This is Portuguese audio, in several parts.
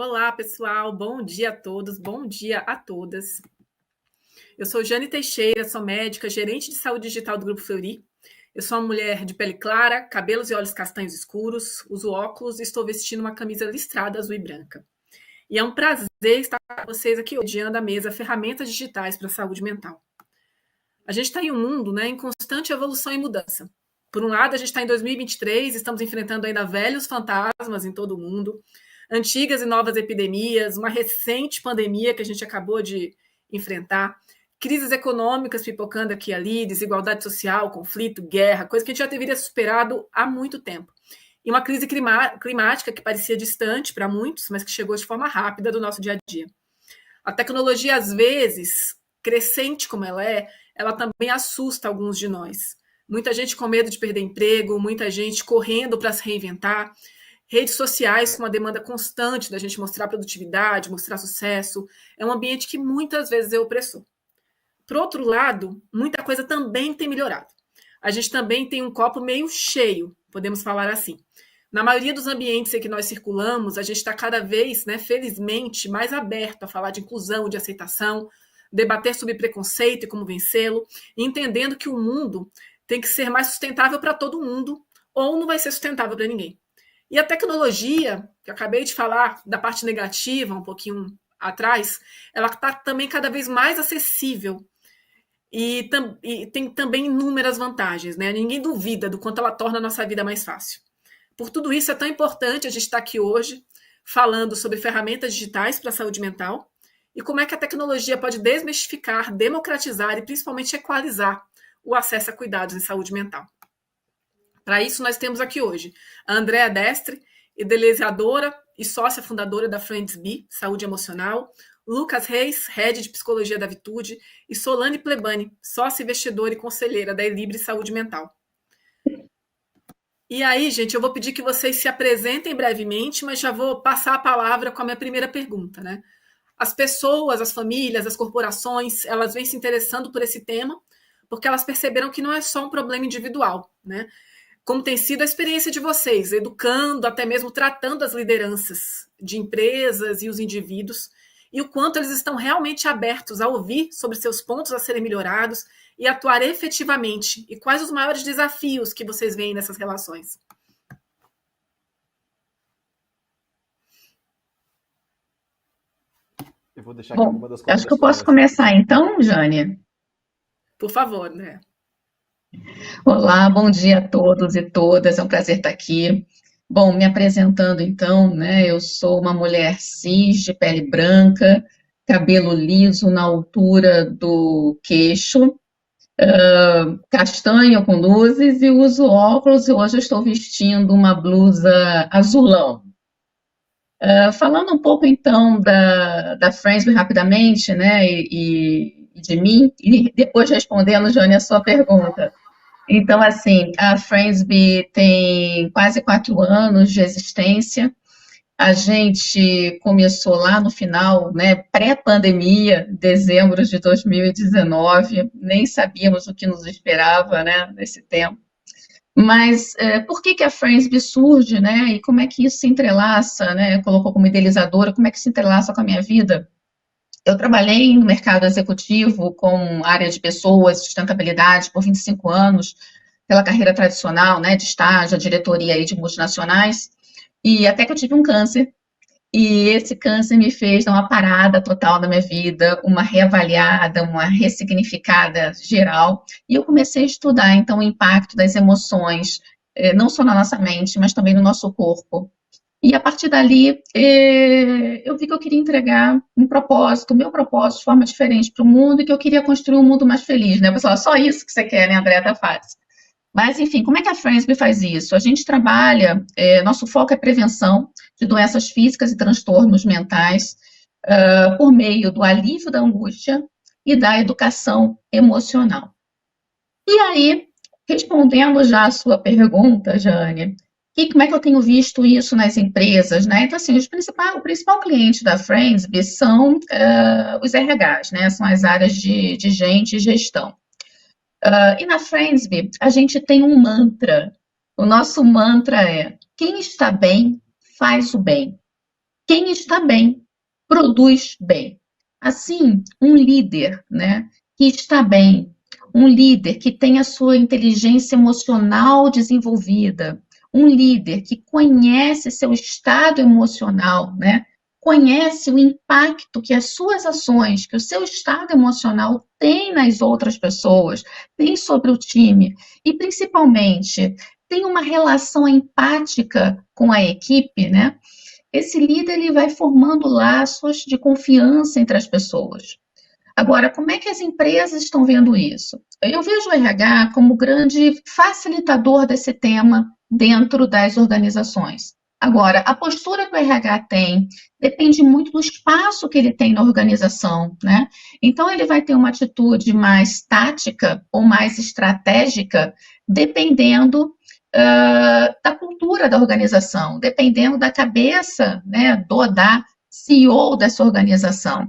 Olá, pessoal. Bom dia a todos, bom dia a todas. Eu sou Jane Teixeira, sou médica, gerente de saúde digital do Grupo Fleury. Eu sou uma mulher de pele clara, cabelos e olhos castanhos escuros, uso óculos e estou vestindo uma camisa listrada azul e branca. E é um prazer estar com vocês aqui hoje, diante da mesa Ferramentas Digitais para a Saúde Mental. A gente está em um mundo, em constante evolução e mudança. Por um lado, a gente está em 2023, estamos enfrentando ainda velhos fantasmas em todo o mundo, antigas e novas epidemias, uma recente pandemia que a gente acabou de enfrentar, crises econômicas pipocando aqui e ali, desigualdade social, conflito, guerra, coisa que a gente já deveria ter superado há muito tempo. E uma crise climática que parecia distante para muitos, mas que chegou de forma rápida do nosso dia a dia. A tecnologia, às vezes, crescente como ela também assusta alguns de nós. Muita gente com medo de perder emprego, muita gente correndo para se reinventar, redes sociais com uma demanda constante da gente mostrar produtividade, mostrar sucesso. É um ambiente que muitas vezes é opressor. Por outro lado, muita coisa também tem melhorado. A gente também tem um copo meio cheio, podemos falar assim. Na maioria dos ambientes em que nós circulamos, a gente está cada vez, felizmente, mais aberto a falar de inclusão, de aceitação, debater sobre preconceito e como vencê-lo, entendendo que o mundo tem que ser mais sustentável para todo mundo, ou não vai ser sustentável para ninguém. E a tecnologia, que eu acabei de falar da parte negativa um pouquinho atrás, ela está também cada vez mais acessível e tem também inúmeras vantagens, Ninguém duvida do quanto ela torna a nossa vida mais fácil. Por tudo isso, é tão importante a gente estar aqui hoje falando sobre ferramentas digitais para a saúde mental e como é que a tecnologia pode desmistificar, democratizar e principalmente equalizar o acesso a cuidados em saúde mental. Para isso, nós temos aqui hoje a Andrea Destre, idealizadora e sócia fundadora da Friends-Be, Saúde Emocional, Lucas Reis, Head de Psicologia da Vitude, e Solane Plebani, sócia investidora e conselheira da Elibre Saúde Mental. E aí, gente, eu vou pedir que vocês se apresentem brevemente, mas já vou passar a palavra com a minha primeira pergunta, As pessoas, as famílias, as corporações, elas vêm se interessando por esse tema porque elas perceberam que não é só um problema individual, Como tem sido a experiência de vocês, educando, até mesmo tratando as lideranças de empresas e os indivíduos, e o quanto eles estão realmente abertos a ouvir sobre seus pontos a serem melhorados e atuar efetivamente, e quais os maiores desafios que vocês veem nessas relações. Eu vou deixar aqui alguma das acho que eu posso começar então, Jane? Por favor, Olá, bom dia a todos e todas, é um prazer estar aqui. Bom, me apresentando então, eu sou uma mulher cis, de pele branca, cabelo liso na altura do queixo, castanho com luzes e uso óculos e hoje eu estou vestindo uma blusa azulão. Falando um pouco então da Friends rapidamente, e de mim, e depois respondendo, Jane, a sua pergunta. Então, assim, a Friends-Be tem quase 4 anos de existência. A gente começou lá no final, pré-pandemia, dezembro de 2019, nem sabíamos o que nos esperava, nesse tempo. Mas por que a Friends-Be surge, e como é que isso se entrelaça, colocou como idealizadora, como é que se entrelaça com a minha vida? Eu trabalhei no mercado executivo com área de pessoas, sustentabilidade por 25 anos, pela carreira tradicional, de estágio, diretoria aí de multinacionais, e até que eu tive um câncer, e esse câncer me fez dar uma parada total na minha vida, uma reavaliada, uma ressignificada geral, e eu comecei a estudar, então, o impacto das emoções, não só na nossa mente, mas também no nosso corpo. E a partir dali, eu vi que eu queria entregar um propósito, o meu propósito de forma diferente para o mundo e que eu queria construir um mundo mais feliz, Pessoal, só isso que você quer, Andréa, tá fácil. Mas, enfim, como é que a Friends-Be faz isso? A gente trabalha, nosso foco é prevenção de doenças físicas e transtornos mentais por meio do alívio da angústia e da educação emocional. E aí, respondendo já a sua pergunta, Jane, como é que eu tenho visto isso nas empresas, Então, assim, o principal cliente da Friends-Be são os RHs, São as áreas de gente e gestão. E na Friends-Be, a gente tem um mantra. O nosso mantra é: quem está bem, faz o bem. quem está bem, produz bem. Assim, um líder, né, que está bem, um líder que tem a sua inteligência emocional desenvolvida, um líder que conhece seu estado emocional, né, conhece o impacto que as suas ações, que o seu estado emocional tem nas outras pessoas, tem sobre o time, e principalmente tem uma relação empática com a equipe, né? Esse líder ele vai formando laços de confiança entre as pessoas. Agora, como é que as empresas estão vendo isso? Eu vejo o RH como grande facilitador desse tema dentro das organizações. Agora, a postura que o RH tem depende muito do espaço que ele tem na organização, né? Então, ele vai ter uma atitude mais tática ou mais estratégica, dependendo da cultura da organização, dependendo da cabeça, né, da CEO dessa organização.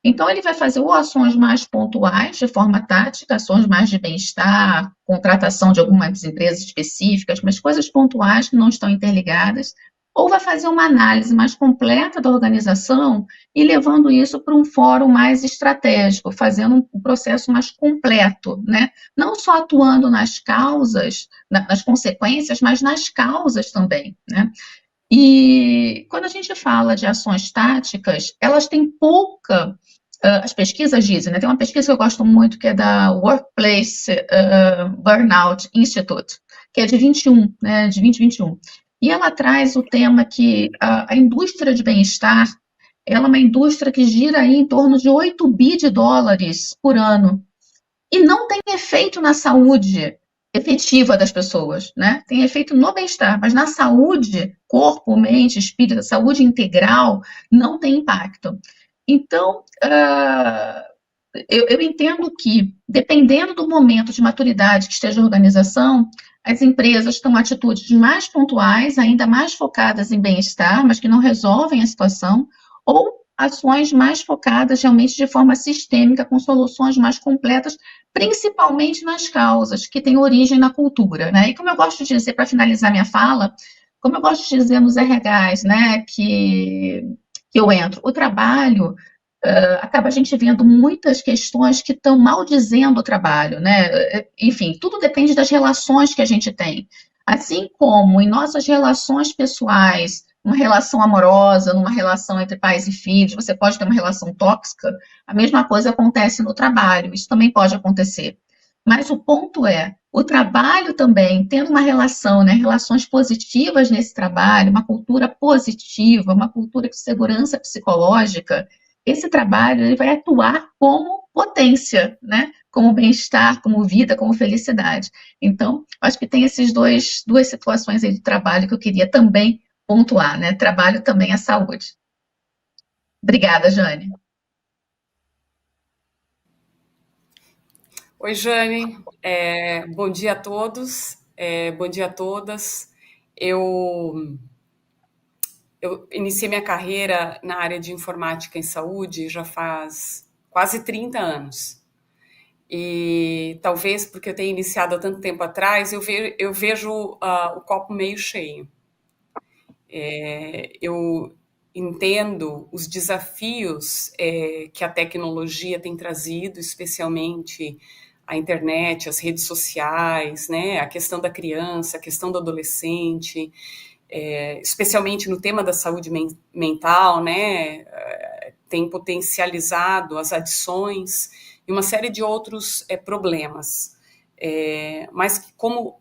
Então, ele vai fazer ou ações mais pontuais, de forma tática, ações mais de bem-estar, contratação de algumas empresas específicas, mas coisas pontuais que não estão interligadas, ou vai fazer uma análise mais completa da organização e levando isso para um fórum mais estratégico, fazendo um processo mais completo, né? Não só atuando nas causas, nas consequências, mas nas causas também, né? E quando a gente fala de ações táticas, elas têm pouca. As pesquisas dizem, né? Tem uma pesquisa que eu gosto muito, que é da Workplace Burnout Institute, que é de 21, né, de 2021. E ela traz o tema que a indústria de bem-estar, ela é uma indústria que gira aí em torno de 8 bi de dólares por ano e não tem efeito na saúde efetiva das pessoas, né? Tem efeito no bem-estar, mas na saúde, corpo, mente, espírito, saúde integral, não tem impacto. Então, eu entendo que, dependendo do momento de maturidade que esteja a organização, as empresas tomam atitudes mais pontuais, ainda mais focadas em bem-estar, mas que não resolvem a situação, ou ações mais focadas realmente de forma sistêmica, com soluções mais completas, principalmente nas causas que têm origem na cultura, né? E como eu gosto de dizer, para finalizar minha fala, como eu gosto de dizer nos RHs, né, que eu entro, o trabalho acaba a gente vendo muitas questões que estão maldizendo o trabalho, né? Enfim, tudo depende das relações que a gente tem. Assim como em nossas relações pessoais, uma relação amorosa, numa relação entre pais e filhos, você pode ter uma relação tóxica, a mesma coisa acontece no trabalho, isso também pode acontecer. Mas o ponto é, o trabalho também, tendo uma relação, né, relações positivas nesse trabalho, uma cultura positiva, uma cultura de segurança psicológica, esse trabalho ele vai atuar como potência, né? Como bem-estar, como vida, como felicidade. Então, acho que tem esses duas situações aí de trabalho que eu queria também pontuar, né? Trabalho também é saúde. Obrigada, Jane. Oi, Jane. Bom dia a todos, bom dia a todas. Eu, eu iniciei minha carreira na área de informática em saúde já faz quase 30 anos. E talvez porque eu tenha iniciado há tanto tempo atrás, eu vejo o copo meio cheio. Eu entendo os desafios que a tecnologia tem trazido, especialmente a internet, as redes sociais, né, a questão da criança, a questão do adolescente, especialmente no tema da saúde mental, né, tem potencializado as adições e uma série de outros problemas. Mas como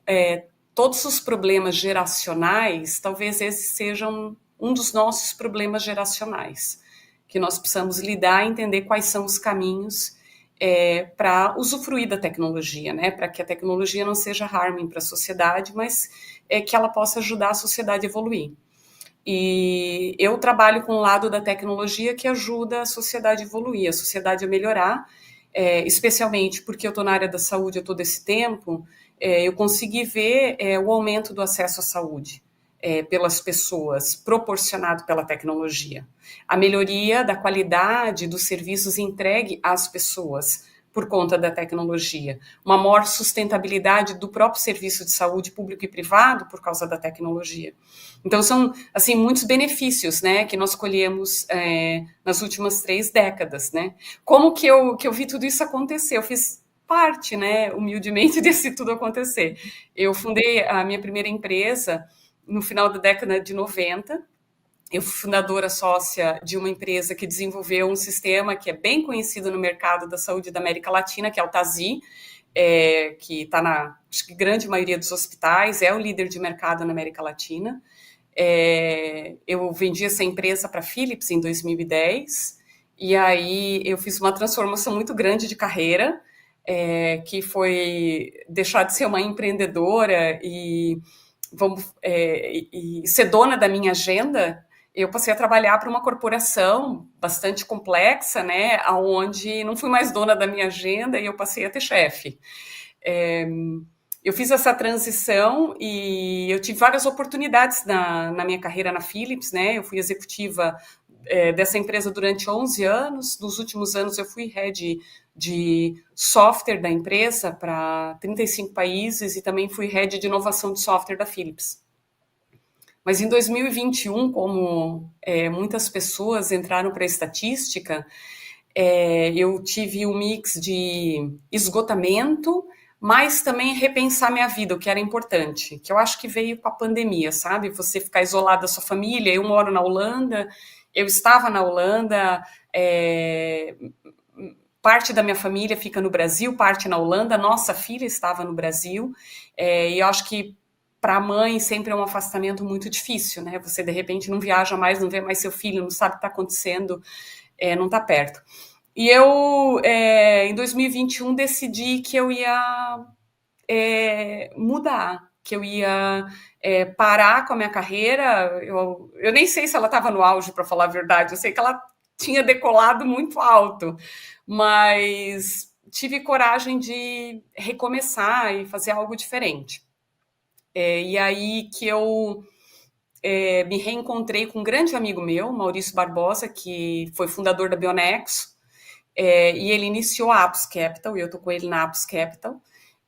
todos os problemas geracionais, talvez esses sejam um dos nossos problemas geracionais, que nós precisamos lidar e entender quais são os caminhos para usufruir da tecnologia, né? Para que a tecnologia não seja harming para a sociedade, mas que ela possa ajudar a sociedade a evoluir. E eu trabalho com o lado da tecnologia que ajuda a sociedade a evoluir, a sociedade a melhorar, especialmente porque eu estou na área da saúde há todo esse tempo, eu consegui ver o aumento do acesso à saúde pelas pessoas, proporcionado pela tecnologia. A melhoria da qualidade dos serviços entregue às pessoas por conta da tecnologia, uma maior sustentabilidade do próprio serviço de saúde público e privado por causa da tecnologia. Então, são, assim, muitos benefícios, né, que nós colhemos nas últimas 3 décadas, né. Como que eu vi tudo isso acontecer? Eu fiz parte, né, humildemente, desse tudo acontecer. Eu fundei a minha primeira empresa no final da década de 90, eu fui fundadora sócia de uma empresa que desenvolveu um sistema que é bem conhecido no mercado da saúde da América Latina, que é o TASI, que está na acho que grande maioria dos hospitais, é o líder de mercado na América Latina. Eu vendi essa empresa para a Philips em 2010, e aí eu fiz uma transformação muito grande de carreira, que foi deixar de ser uma empreendedora e ser dona da minha agenda. Eu passei a trabalhar para uma corporação bastante complexa, né, onde não fui mais dona da minha agenda e eu passei a ter chefe. Eu fiz essa transição e eu tive várias oportunidades na minha carreira na Philips, né? Eu fui executiva dessa empresa durante 11 anos. Nos últimos anos eu fui head de software da empresa para 35 países e também fui head de inovação de software da Philips. Mas em 2021, como muitas pessoas entraram para a estatística, eu tive um mix de esgotamento, mas também repensar minha vida, o que era importante, que eu acho que veio com a pandemia, sabe? Você ficar isolado da sua família. Eu moro na Holanda, eu estava na Holanda, parte da minha família fica no Brasil, parte na Holanda, nossa filha estava no Brasil, e eu acho que para a mãe sempre é um afastamento muito difícil, né? Você, de repente, não viaja mais, não vê mais seu filho, não sabe o que está acontecendo, não está perto. E eu, em 2021, decidi que eu ia mudar, que eu ia parar com a minha carreira. Eu nem sei se ela estava no auge, para falar a verdade. Eu sei que ela tinha decolado muito alto, mas tive coragem de recomeçar e fazer algo diferente. E aí que eu me reencontrei com um grande amigo meu, Maurício Barbosa, que foi fundador da Bionexo, e ele iniciou a Apus Capital, e eu estou com ele na Apus Capital,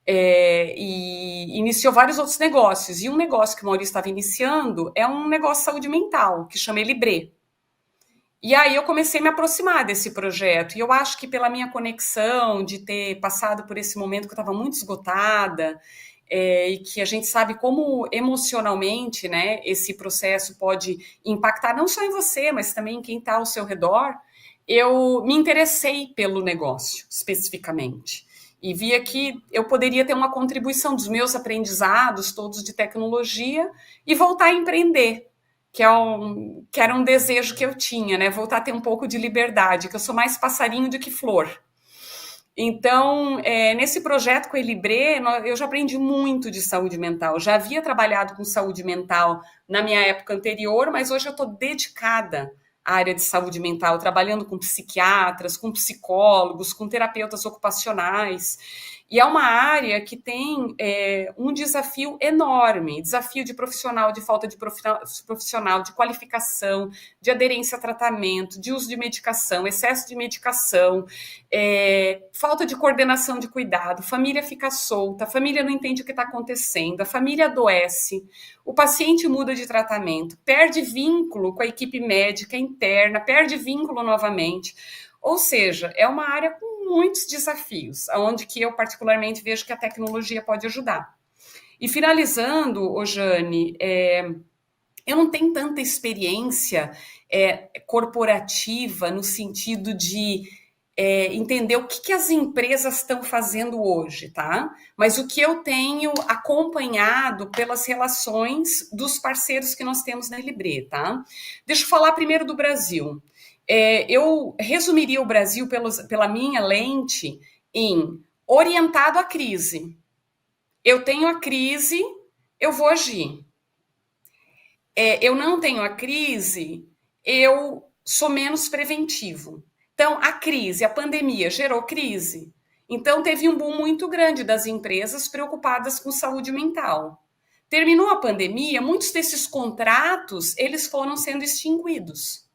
e iniciou vários outros negócios. E um negócio que o Maurício estava iniciando é um negócio de saúde mental, que chama Elibré. E aí eu comecei a me aproximar desse projeto, e eu acho que pela minha conexão, de ter passado por esse momento que eu estava muito esgotada, e que a gente sabe como emocionalmente, né, esse processo pode impactar não só em você, mas também em quem está ao seu redor, eu me interessei pelo negócio, especificamente. E via que eu poderia ter uma contribuição dos meus aprendizados todos de tecnologia e voltar a empreender, que era um desejo que eu tinha, né? Voltar a ter um pouco de liberdade, que eu sou mais passarinho do que flor. Então, nesse projeto com a Elibré, eu já aprendi muito de saúde mental. Já havia trabalhado com saúde mental na minha época anterior, mas hoje eu estou dedicada à área de saúde mental, trabalhando com psiquiatras, com psicólogos, com terapeutas ocupacionais. E é uma área que tem um desafio enorme, desafio de profissional, de falta de profissional, de qualificação, de aderência a tratamento, de uso de medicação, excesso de medicação, falta de coordenação de cuidado, família fica solta, a família não entende o que está acontecendo, a família adoece, o paciente muda de tratamento, perde vínculo com a equipe médica interna, perde vínculo novamente. Ou seja, é uma área com muitos desafios, onde que eu particularmente vejo que a tecnologia pode ajudar. E finalizando, Jane, eu não tenho tanta experiência corporativa no sentido de entender o que as empresas estão fazendo hoje, tá? Mas o que eu tenho acompanhado pelas relações dos parceiros que nós temos na Elibré, tá? Deixa eu falar primeiro do Brasil. Eu resumiria o Brasil pela minha lente em orientado à crise. Eu tenho a crise, eu vou agir. Eu não tenho a crise, eu sou menos preventivo. Então, a crise, a pandemia gerou crise. Então, teve um boom muito grande das empresas preocupadas com saúde mental. Terminou a pandemia, muitos desses contratos, eles foram sendo extinguidos.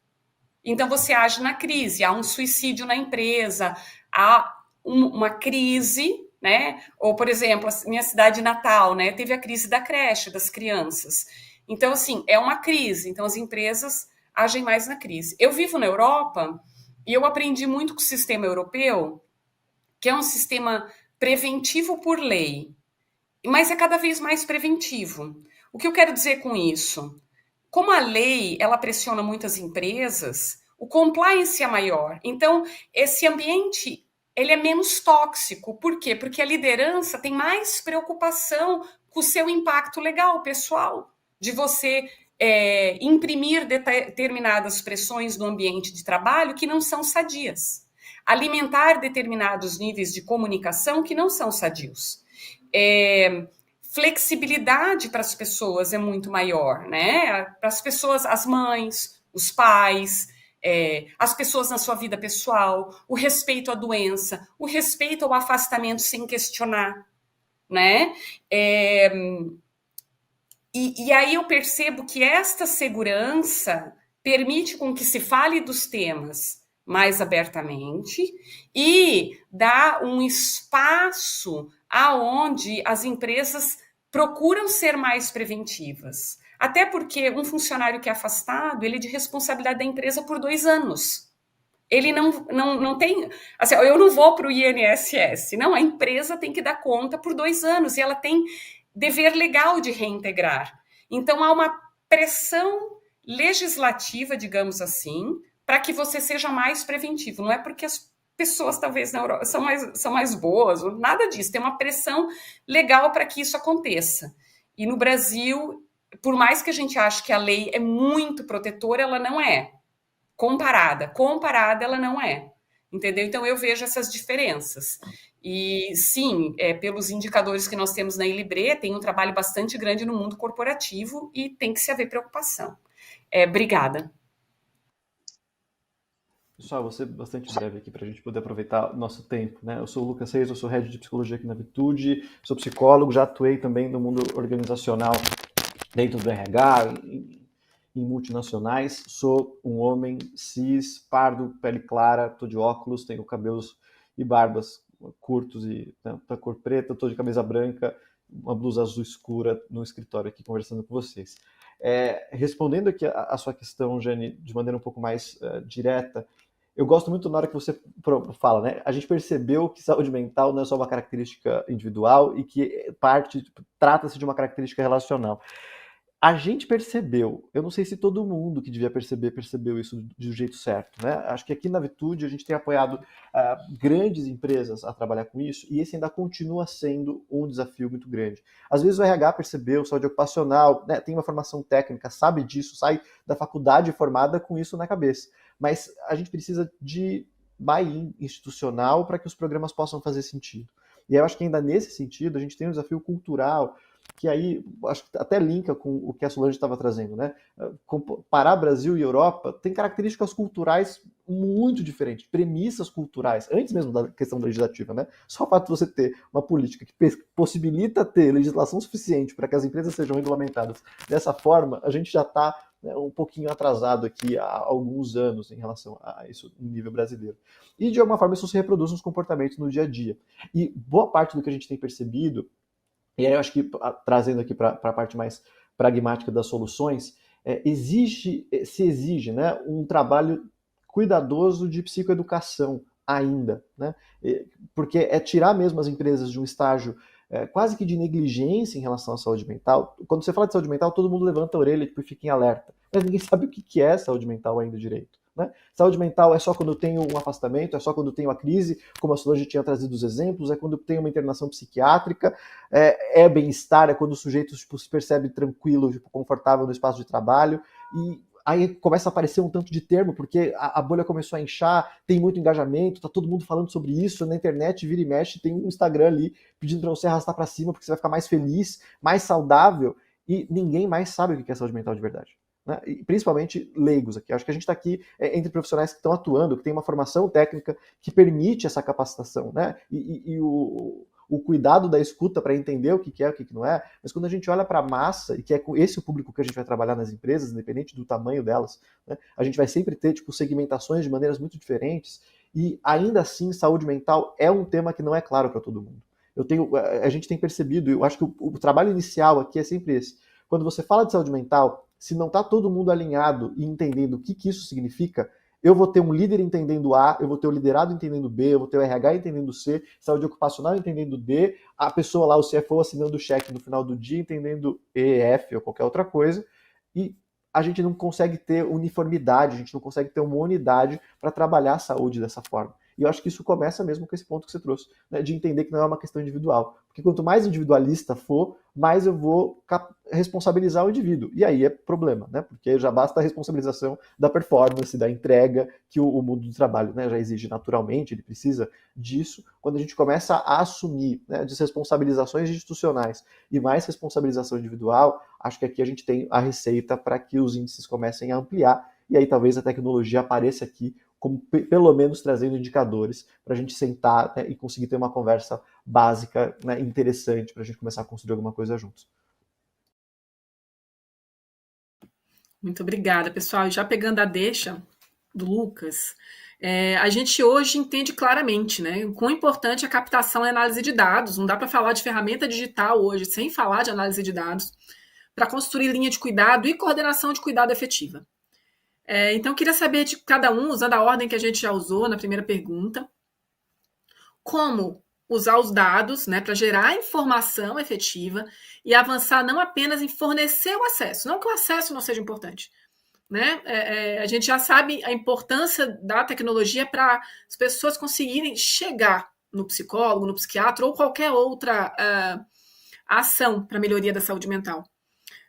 Então, você age na crise, há um suicídio na empresa, há uma crise, né? Ou, por exemplo, a minha cidade natal, né? Teve a crise da creche das crianças. Então, assim, é uma crise. Então, as empresas agem mais na crise. Eu vivo na Europa e eu aprendi muito com o sistema europeu, que é um sistema preventivo por lei, mas é cada vez mais preventivo. O que eu quero dizer com isso? Como a lei, ela pressiona muitas empresas, o compliance é maior. Então, esse ambiente, ele é menos tóxico. Por quê? Porque a liderança tem mais preocupação com o seu impacto legal, pessoal, de você imprimir determinadas pressões no ambiente de trabalho que não são sadias. Alimentar determinados níveis de comunicação que não são sadios. Flexibilidade para as pessoas é muito maior, né? Para as pessoas, as mães, os pais, as pessoas na sua vida pessoal, o respeito à doença, o respeito ao afastamento sem questionar, né? E aí eu percebo que esta segurança permite com que se fale dos temas mais abertamente e dá um espaço aonde as empresas procuram ser mais preventivas. Até porque um funcionário que é afastado, ele é de responsabilidade da empresa por 2 anos. Ele não tem... Assim, eu não vou para o INSS. Não, a empresa tem que dar conta por 2 anos e ela tem dever legal de reintegrar. Então, há uma pressão legislativa, digamos assim, para que você seja mais preventivo. Não é porque as pessoas, talvez, na Europa são mais boas, nada disso. Tem uma pressão legal para que isso aconteça. E no Brasil, por mais que a gente ache que a lei é muito protetora, ela não é. Comparada, ela não é. Entendeu? Então, eu vejo essas diferenças. E, sim, pelos indicadores que nós temos na Ilibre, tem um trabalho bastante grande no mundo corporativo e tem que se haver preocupação. Obrigada. Pessoal, vou ser bastante breve aqui para a gente poder aproveitar o nosso tempo, né? Eu sou o Lucas Reis, eu sou Head de Psicologia aqui na Vitude, sou psicólogo, já atuei também no mundo organizacional dentro do RH, em multinacionais, sou um homem cis, pardo, pele clara, tô de óculos, tenho cabelos e barbas curtos e da cor preta, tô de camisa branca, uma blusa azul escura no escritório aqui conversando com vocês. Respondendo aqui a sua questão, Jane, de maneira um pouco mais direta, eu gosto muito na hora que você fala, né? A gente percebeu que saúde mental não é só uma característica individual e que trata-se de uma característica relacional. A gente percebeu, eu não sei se todo mundo que devia percebeu isso do jeito certo, né? Acho que aqui na Vitude a gente tem apoiado grandes empresas a trabalhar com isso e esse ainda continua sendo um desafio muito grande. Às vezes o RH percebeu, saúde ocupacional, né, tem uma formação técnica, sabe disso, sai da faculdade formada com isso na cabeça. Mas a gente precisa de buy-in institucional para que os programas possam fazer sentido. E eu acho que ainda nesse sentido a gente tem um desafio cultural, que aí acho que até linka com o que a Solange estava trazendo, né? Comparar Brasil e Europa tem características culturais muito diferentes, premissas culturais, antes mesmo da questão legislativa, né? Só o fato de você ter uma política que possibilita ter legislação suficiente para que as empresas sejam regulamentadas dessa forma, a gente já está um pouquinho atrasado aqui há alguns anos em relação a isso no nível brasileiro. E de alguma forma isso se reproduz nos comportamentos no dia a dia. E boa parte do que a gente tem percebido, e aí eu acho que, trazendo aqui para a parte mais pragmática das soluções, se exige, né, um trabalho cuidadoso de psicoeducação ainda, né? Porque é tirar mesmo as empresas de um estágio quase que de negligência em relação à saúde mental. Quando você fala de saúde mental, todo mundo levanta a orelha e fica em alerta, mas ninguém sabe o que é saúde mental ainda direito. Né? Saúde mental é só quando tem um afastamento, é só quando tem uma crise, como a Solange tinha trazido os exemplos, é quando tem uma internação psiquiátrica, é bem-estar, é quando o sujeito se percebe tranquilo, confortável no espaço de trabalho, e aí começa a aparecer um tanto de termo, porque a bolha começou a inchar, tem muito engajamento, tá todo mundo falando sobre isso, na internet, vira e mexe, tem um Instagram ali pedindo para você arrastar para cima, porque você vai ficar mais feliz, mais saudável, e ninguém mais sabe o que é saúde mental de verdade. Né? E principalmente leigos aqui. Acho que a gente está aqui entre profissionais que estão atuando, que tem uma formação técnica que permite essa capacitação, né? E o cuidado da escuta para entender o que é, o que não é, mas quando a gente olha para a massa, e que é esse o público que a gente vai trabalhar nas empresas, independente do tamanho delas, né? A gente vai sempre ter segmentações de maneiras muito diferentes, E ainda assim, saúde mental é um tema que não é claro para todo mundo. A gente tem percebido, eu acho que o trabalho inicial aqui é sempre esse. Quando você fala de saúde mental, se não está todo mundo alinhado e entendendo o que isso significa, eu vou ter um líder entendendo A, eu vou ter o liderado entendendo B, eu vou ter o RH entendendo C, saúde ocupacional entendendo D, a pessoa lá, o CFO, assinando o cheque no final do dia, entendendo E, F ou qualquer outra coisa, e a gente não consegue ter uniformidade, a gente não consegue ter uma unidade para trabalhar a saúde dessa forma. E eu acho que isso começa mesmo com esse ponto que você trouxe, né, de entender que não é uma questão individual. Porque quanto mais individualista for, mais eu vou responsabilizar o indivíduo. E aí é problema, né? Porque já basta a responsabilização da performance, da entrega, que o mundo do trabalho, né, já exige naturalmente, ele precisa disso. Quando a gente começa a assumir, né, desresponsabilizações institucionais e mais responsabilização individual, acho que aqui a gente tem a receita para que os índices comecem a ampliar. E aí talvez a tecnologia apareça aqui como pelo menos trazendo indicadores para a gente sentar, né, e conseguir ter uma conversa básica, né, interessante para a gente começar a construir alguma coisa juntos. Muito obrigada, pessoal. E já pegando a deixa do Lucas, a gente hoje entende claramente, né, o quão importante é a captação e análise de dados. Não dá para falar de ferramenta digital hoje sem falar de análise de dados para construir linha de cuidado e coordenação de cuidado efetiva. Então, queria saber de cada um, usando a ordem que a gente já usou na primeira pergunta, como usar os dados, né, para gerar informação efetiva e avançar não apenas em fornecer o acesso, não que o acesso não seja importante, né? A gente já sabe a importância da tecnologia para as pessoas conseguirem chegar no psicólogo, no psiquiatra ou qualquer outra ação para a melhoria da saúde mental.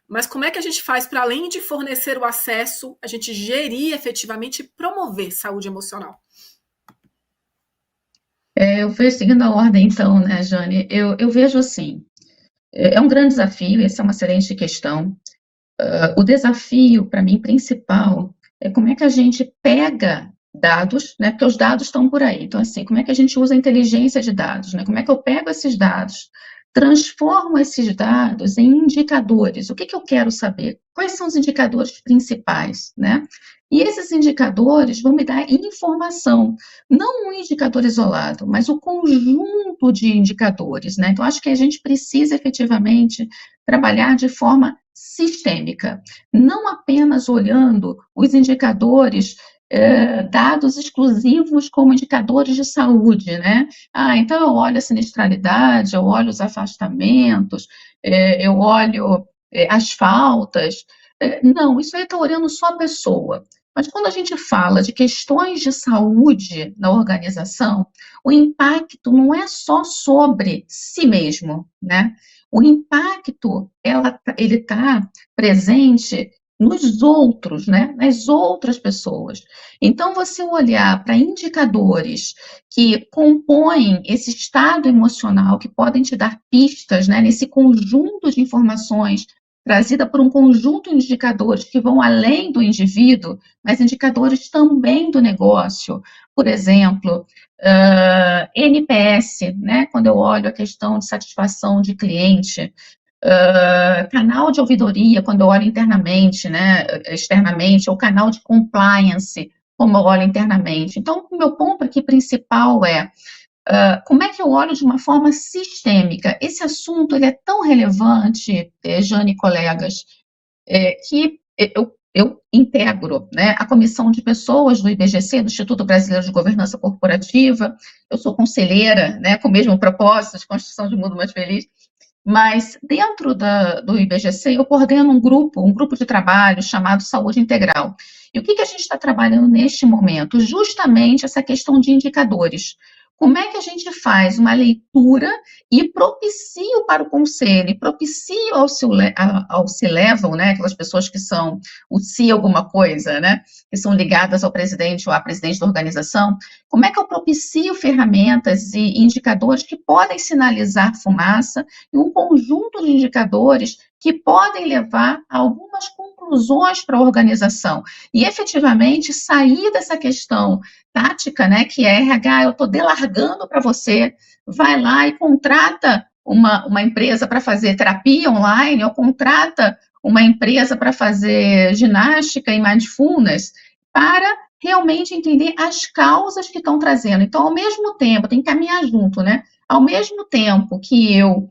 Mas como é que a gente faz para, além de fornecer o acesso, a gente gerir efetivamente e promover saúde emocional? Eu vou seguindo a ordem, então, né, Jane? Eu vejo assim, é um grande desafio, essa é uma excelente questão. O desafio, para mim, principal, é como é que a gente pega dados, né, porque os dados estão por aí. Então, assim, como é que a gente usa a inteligência de dados, né? Como é que eu pego esses dados, transformo esses dados em indicadores? O que eu quero saber? Quais são os indicadores principais, né? E esses indicadores vão me dar informação, não um indicador isolado, mas o conjunto de indicadores, né? Então, acho que a gente precisa efetivamente trabalhar de forma sistêmica, não apenas olhando os indicadores dados exclusivos como indicadores de saúde, né? Então eu olho a sinistralidade, eu olho os afastamentos, eu olho as faltas. Não, isso aí está olhando só a pessoa. Mas quando a gente fala de questões de saúde na organização, o impacto não é só sobre si mesmo, né? O impacto, ele está presente nos outros, né? Nas outras pessoas. Então, você olhar para indicadores que compõem esse estado emocional, que podem te dar pistas, né? Nesse conjunto de informações trazida por um conjunto de indicadores que vão além do indivíduo, mas indicadores também do negócio. Por exemplo, NPS, né? Quando eu olho a questão de satisfação de cliente, canal de ouvidoria, quando eu olho internamente, né? Externamente, ou canal de compliance, como eu olho internamente. Então, o meu ponto aqui principal é como é que eu olho de uma forma sistêmica? Esse assunto ele é tão relevante, Jane e colegas, que eu integro, né, a comissão de pessoas do IBGC, do Instituto Brasileiro de Governança Corporativa. Eu sou conselheira, né, com o mesmo propósito de construção de um mundo mais feliz, mas dentro do IBGC eu coordeno um grupo de trabalho chamado Saúde Integral. E o que a gente está trabalhando neste momento? Justamente essa questão de indicadores. Como é que a gente faz uma leitura e propicio para o conselho, e propicio ao C-level, né, aquelas pessoas que são o C alguma coisa, né, que são ligadas ao presidente ou à presidente da organização, como é que eu propicio ferramentas e indicadores que podem sinalizar fumaça e um conjunto de indicadores que podem levar a algumas conclusões para a organização e efetivamente sair dessa questão tática, né, que é RH, eu estou delargando para você, vai lá e contrata uma empresa para fazer terapia online, ou contrata uma empresa para fazer ginástica e mindfulness, para realmente entender as causas que estão trazendo. Então, ao mesmo tempo, tem que caminhar junto, né? Ao mesmo tempo que eu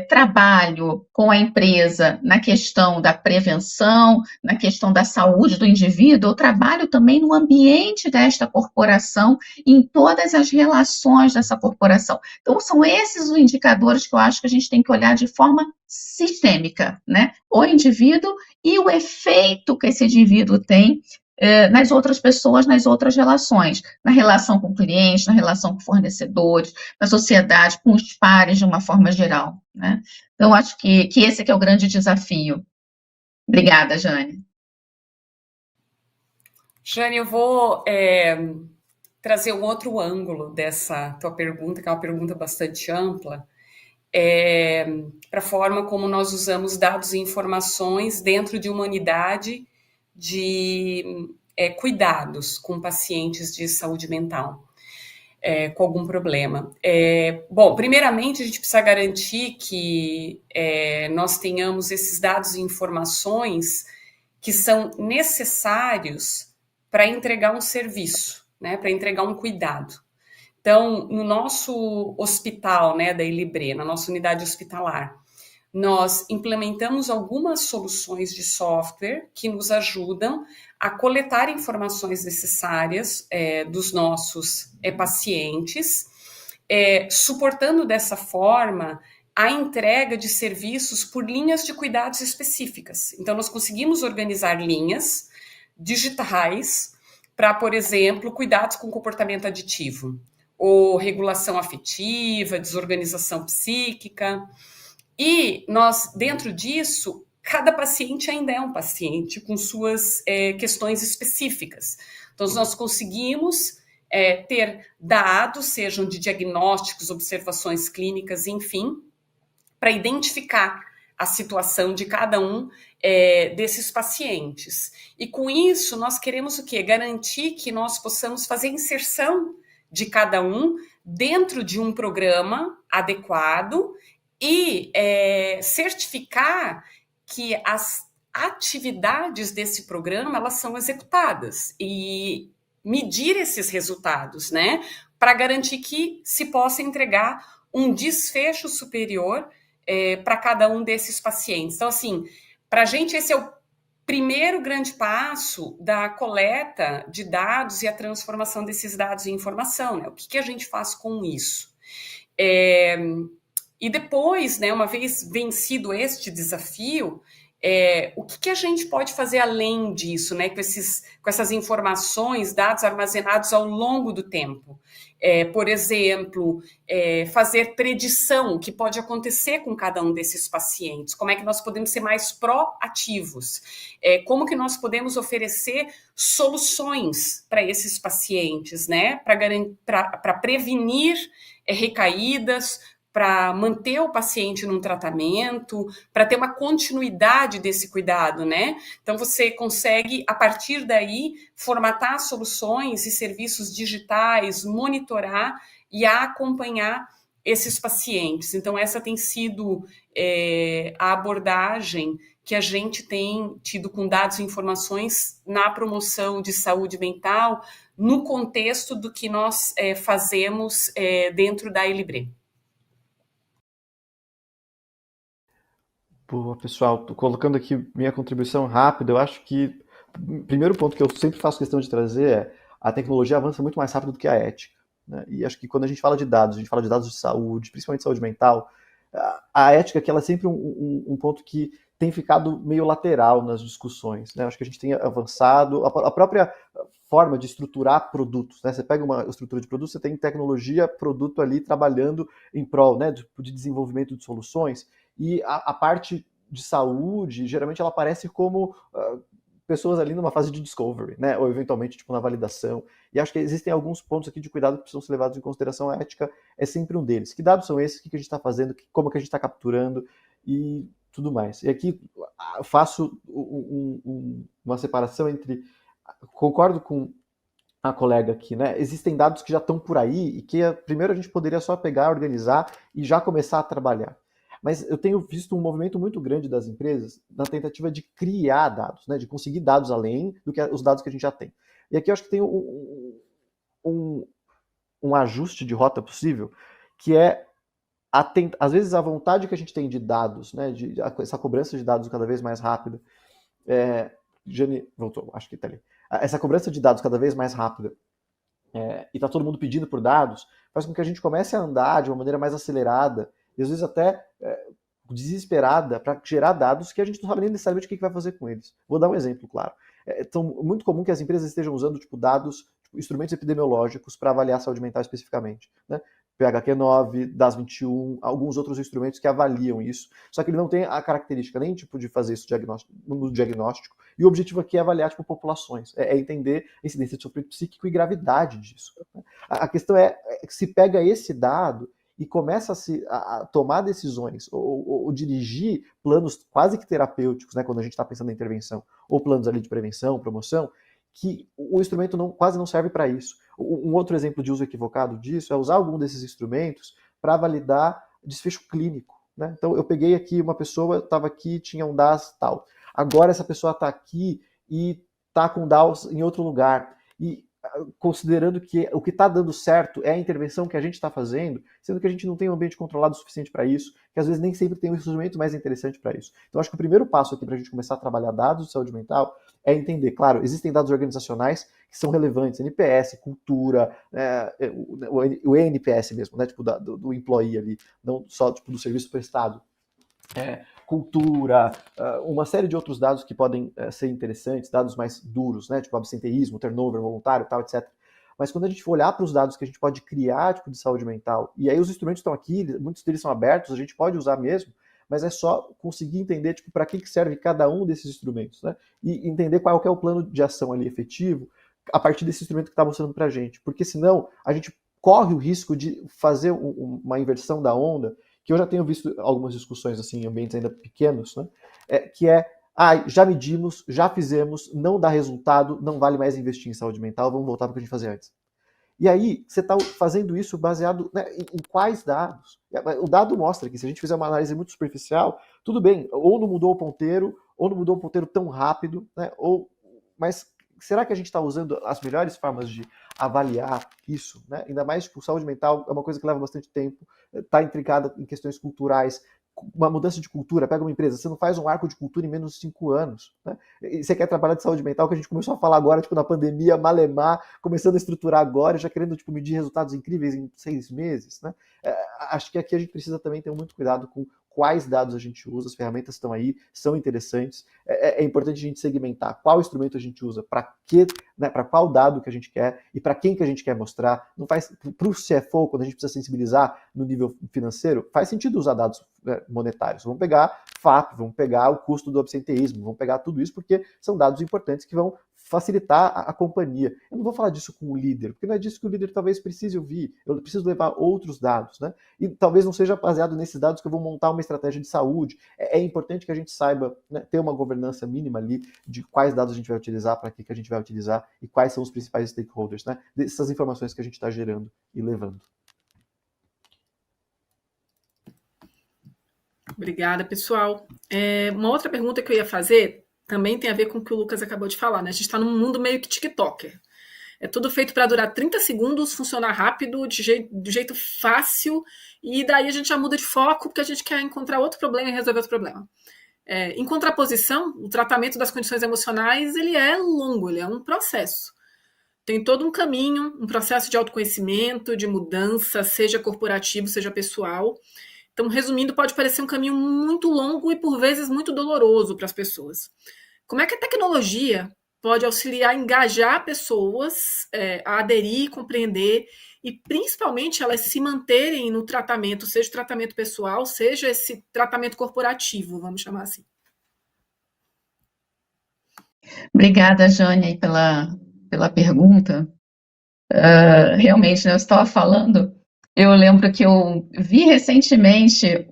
trabalho com a empresa na questão da prevenção, na questão da saúde do indivíduo, eu trabalho também no ambiente desta corporação, em todas as relações dessa corporação. Então, são esses os indicadores que eu acho que a gente tem que olhar de forma sistêmica, né? O indivíduo e o efeito que esse indivíduo tem nas outras pessoas, nas outras relações, na relação com clientes, na relação com fornecedores, na sociedade, com os pares de uma forma geral, né? Então, acho que esse que é o grande desafio. Obrigada, Jane. Jane, eu vou trazer um outro ângulo dessa tua pergunta, que é uma pergunta bastante ampla, para a forma como nós usamos dados e informações dentro de uma unidade de cuidados com pacientes de saúde mental, com algum problema. Bom, primeiramente, a gente precisa garantir que nós tenhamos esses dados e informações que são necessários para entregar um serviço, né, para entregar um cuidado. Então, no nosso hospital, né, da Elibre, na nossa unidade hospitalar, nós implementamos algumas soluções de software que nos ajudam a coletar informações necessárias dos nossos pacientes, suportando dessa forma a entrega de serviços por linhas de cuidados específicas. Então, nós conseguimos organizar linhas digitais para, por exemplo, cuidados com comportamento aditivo, ou regulação afetiva, desorganização psíquica. E nós, dentro disso, cada paciente ainda é um paciente com suas questões específicas. Então, nós conseguimos ter dados, sejam de diagnósticos, observações clínicas, enfim, para identificar a situação de cada um desses pacientes. E com isso, nós queremos o quê? Garantir que nós possamos fazer inserção de cada um dentro de um programa adequado e certificar que as atividades desse programa elas são executadas e medir esses resultados, né, para garantir que se possa entregar um desfecho superior para cada um desses pacientes. Então, assim, para a gente esse é o primeiro grande passo da coleta de dados e a transformação desses dados em informação, né? O que a gente faz com isso? E depois, né, uma vez vencido este desafio, o que a gente pode fazer além disso, né, com essas informações, dados armazenados ao longo do tempo? Por exemplo, fazer predição, o que pode acontecer com cada um desses pacientes, como é que nós podemos ser mais proativos, como que nós podemos oferecer soluções para esses pacientes, né, para prevenir recaídas, para manter o paciente num tratamento, para ter uma continuidade desse cuidado, né? Então, você consegue, a partir daí, formatar soluções e serviços digitais, monitorar e acompanhar esses pacientes. Então, essa tem sido a abordagem que a gente tem tido com dados e informações na promoção de saúde mental, no contexto do que nós fazemos dentro da Elibre. Boa, pessoal, tô colocando aqui minha contribuição rápida. Eu acho que o primeiro ponto que eu sempre faço questão de trazer é a tecnologia avança muito mais rápido do que a ética, né? E acho que quando a gente fala de dados, a gente fala de dados de saúde, principalmente saúde mental, a ética que ela é sempre um ponto que tem ficado meio lateral nas discussões, né? Acho que a gente tem avançado, a própria forma de estruturar produtos, né? Você pega uma estrutura de produto, você tem tecnologia, produto ali trabalhando em prol, né, de desenvolvimento de soluções. E a parte de saúde, geralmente ela aparece como pessoas ali numa fase de discovery, né? Ou eventualmente tipo na validação. E acho que existem alguns pontos aqui de cuidado que precisam ser levados em consideração. A ética é sempre um deles. Que dados são esses? O que a gente está fazendo? Como que a gente está capturando? E tudo mais. E aqui eu faço uma separação entre... Concordo com a colega aqui, né? Existem dados que já estão por aí e que primeiro a gente poderia só pegar, organizar e já começar a trabalhar. Mas eu tenho visto um movimento muito grande das empresas na tentativa de criar dados, né, de conseguir dados além do que os dados que a gente já tem. E aqui eu acho que tem um ajuste de rota possível, que é, às vezes, a vontade que a gente tem de dados, né, essa cobrança de dados cada vez mais rápida. Jane voltou, acho que está ali. Essa cobrança de dados cada vez mais rápida, e está todo mundo pedindo por dados, faz com que a gente comece a andar de uma maneira mais acelerada, e às vezes até desesperada, para gerar dados que a gente não sabe nem necessariamente o que vai fazer com eles. Vou dar um exemplo, claro. Então, muito comum que as empresas estejam usando dados, instrumentos epidemiológicos para avaliar a saúde mental especificamente, né? PHQ-9, DAS-21, alguns outros instrumentos que avaliam isso, só que ele não tem a característica nem de fazer isso no diagnóstico, e o objetivo aqui é avaliar populações, é entender a incidência de sofrimento psíquico e gravidade disso. A questão é que se pega esse dado e começa a tomar decisões ou dirigir planos quase que terapêuticos, né, quando a gente está pensando em intervenção, ou planos ali de prevenção, promoção, que o instrumento quase não serve para isso. Um outro exemplo de uso equivocado disso é usar algum desses instrumentos para validar desfecho clínico, né? Então, eu peguei aqui uma pessoa, estava aqui, tinha um DAS tal. Agora essa pessoa está aqui e está com DAS em outro lugar. E considerando que o que está dando certo é a intervenção que a gente está fazendo, sendo que a gente não tem um ambiente controlado o suficiente para isso, que às vezes nem sempre tem um instrumento mais interessante para isso. Então, acho que o primeiro passo aqui para a gente começar a trabalhar dados de saúde mental é entender, claro, existem dados organizacionais que são relevantes, NPS, cultura, o ENPS mesmo, né, do employee ali, não só do serviço prestado. Cultura, uma série de outros dados que podem ser interessantes, dados mais duros, né, tipo absenteísmo, turnover voluntário, tal, etc. Mas quando a gente for olhar para os dados que a gente pode criar, de saúde mental, e aí os instrumentos estão aqui, muitos deles são abertos, a gente pode usar mesmo, mas é só conseguir entender para que serve cada um desses instrumentos, né, e entender qual é o plano de ação ali efetivo a partir desse instrumento que está mostrando para a gente, porque senão a gente corre o risco de fazer uma inversão da onda, que eu já tenho visto algumas discussões assim, em ambientes ainda pequenos, né? Já medimos, já fizemos, não dá resultado, não vale mais investir em saúde mental, vamos voltar para o que a gente fazia antes. E aí, você está fazendo isso baseado, né, em quais dados? O dado mostra que se a gente fizer uma análise muito superficial, tudo bem, ou não mudou o ponteiro, ou não mudou o ponteiro tão rápido, né? Mas será que a gente está usando as melhores formas de avaliar isso, né? Ainda mais, saúde mental é uma coisa que leva bastante tempo, está intrincada em questões culturais. Uma mudança de cultura, pega uma empresa, você não faz um arco de cultura em menos de 5 anos, né? E você quer trabalhar de saúde mental, que a gente começou a falar agora, na pandemia, malemar, começando a estruturar agora, já querendo, medir resultados incríveis em 6 meses, né? Acho que aqui a gente precisa também ter muito cuidado com quais dados a gente usa, as ferramentas estão aí, são interessantes, é importante a gente segmentar qual instrumento a gente usa, para quê, né, para qual dado que a gente quer e para quem que a gente quer mostrar. Não faz, para o CFO, quando a gente precisa sensibilizar no nível financeiro, faz sentido usar dados monetários. Vamos pegar FAP, vamos pegar o custo do absenteísmo, vamos pegar tudo isso, porque são dados importantes que vão facilitar a companhia. Eu não vou falar disso com o líder, porque não é disso que o líder talvez precise ouvir. Eu preciso levar outros dados, né? E talvez não seja baseado nesses dados que eu vou montar uma estratégia de saúde. É importante que a gente saiba, né, ter uma governança mínima ali de quais dados a gente vai utilizar, para que a gente vai utilizar e quais são os principais stakeholders, né? Dessas informações que a gente está gerando e levando. Obrigada, pessoal. Uma outra pergunta que eu ia fazer também tem a ver com o que o Lucas acabou de falar, né? A gente está num mundo meio que TikToker. É tudo feito para durar 30 segundos, funcionar rápido, de jeito fácil, e daí a gente já muda de foco porque a gente quer encontrar outro problema e resolver outro problema. Em contraposição, o tratamento das condições emocionais, ele é longo, ele é um processo. Tem todo um caminho, um processo de autoconhecimento, de mudança, seja corporativo, seja pessoal. Então, resumindo, pode parecer um caminho muito longo e, por vezes, muito doloroso para as pessoas. Como é que a tecnologia pode auxiliar a engajar pessoas a aderir, compreender e, principalmente, elas se manterem no tratamento, seja o tratamento pessoal, seja esse tratamento corporativo, vamos chamar assim? Obrigada, Jane, pela pergunta. Realmente, né, eu estava falando... Eu lembro que eu vi recentemente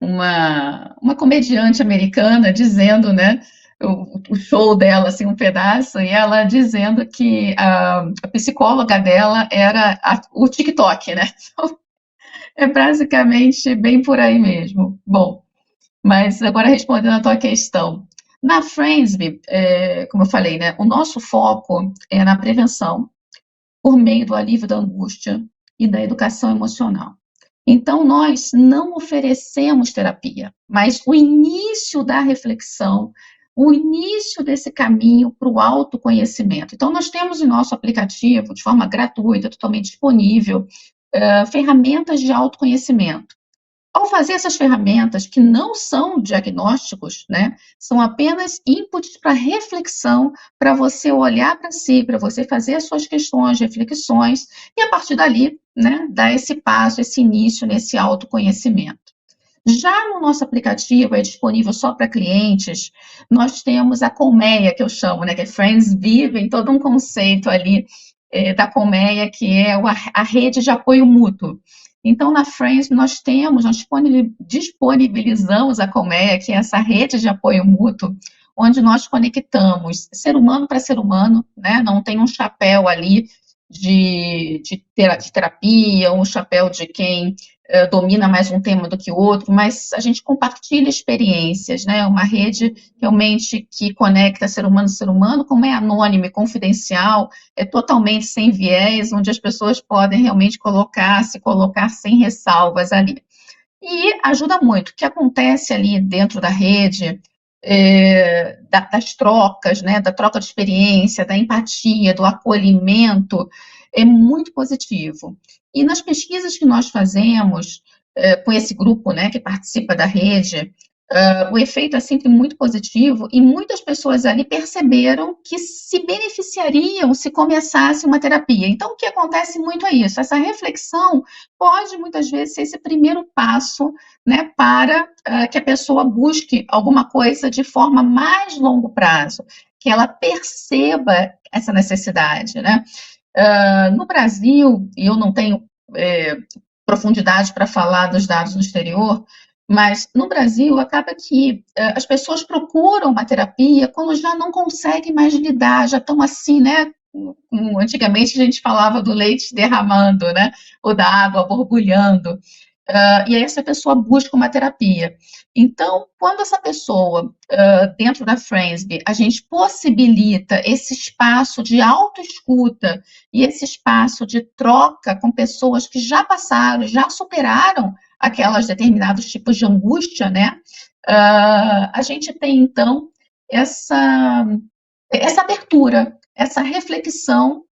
uma comediante americana dizendo, né, o show dela, assim, um pedaço, e ela dizendo que a psicóloga dela era o TikTok, né? Então, é basicamente bem por aí mesmo. Bom, mas agora respondendo a tua questão, Na Friendsbe, como eu falei, né, o nosso foco é na prevenção, por meio do alívio da angústia e da educação emocional. Então, nós não oferecemos terapia, mas o início da reflexão, o início desse caminho para o autoconhecimento. Então, nós temos em nosso aplicativo, de forma gratuita, totalmente disponível, ferramentas de autoconhecimento. Ao fazer essas ferramentas, que não são diagnósticos, né, são apenas inputs para reflexão, para você olhar para si, para você fazer as suas questões, reflexões, e a partir dali, né, dar esse passo, esse início nesse autoconhecimento. Já no nosso aplicativo, é disponível só para clientes, nós temos a colmeia, que eu chamo, né, que é Friends Vivem, todo um conceito ali da colmeia, que é a rede de apoio mútuo. Então, na Friends, nós disponibilizamos a colmeia, que é essa rede de apoio mútuo, onde nós conectamos ser humano para ser humano, né? Não tem um chapéu ali de terapia, um chapéu de quem domina mais um tema do que outro, mas a gente compartilha experiências, né? Uma rede realmente que conecta ser humano, como é anônimo e confidencial, é totalmente sem viés, onde as pessoas podem realmente se colocar sem ressalvas ali. E ajuda muito. O que acontece ali dentro da rede, das trocas, né, da troca de experiência, da empatia, do acolhimento, é muito positivo. E nas pesquisas que nós fazemos com esse grupo, né, que participa da rede, o efeito é sempre muito positivo e muitas pessoas ali perceberam que se beneficiariam se começasse uma terapia. Então, o que acontece muito é isso, essa reflexão pode muitas vezes ser esse primeiro passo, né, para que a pessoa busque alguma coisa de forma mais longo prazo, que ela perceba essa necessidade, né? No Brasil, e eu não tenho profundidade para falar dos dados no exterior, mas no Brasil acaba que as pessoas procuram uma terapia quando já não conseguem mais lidar, já estão assim, né? Antigamente a gente falava do leite derramando, né? Ou da água borbulhando. E aí essa pessoa busca uma terapia. Então, quando essa pessoa, dentro da Friendsbe, a gente possibilita esse espaço de autoescuta e esse espaço de troca com pessoas que já passaram, já superaram aquelas determinados tipos de angústia, né? A gente tem, então, essa abertura, essa reflexão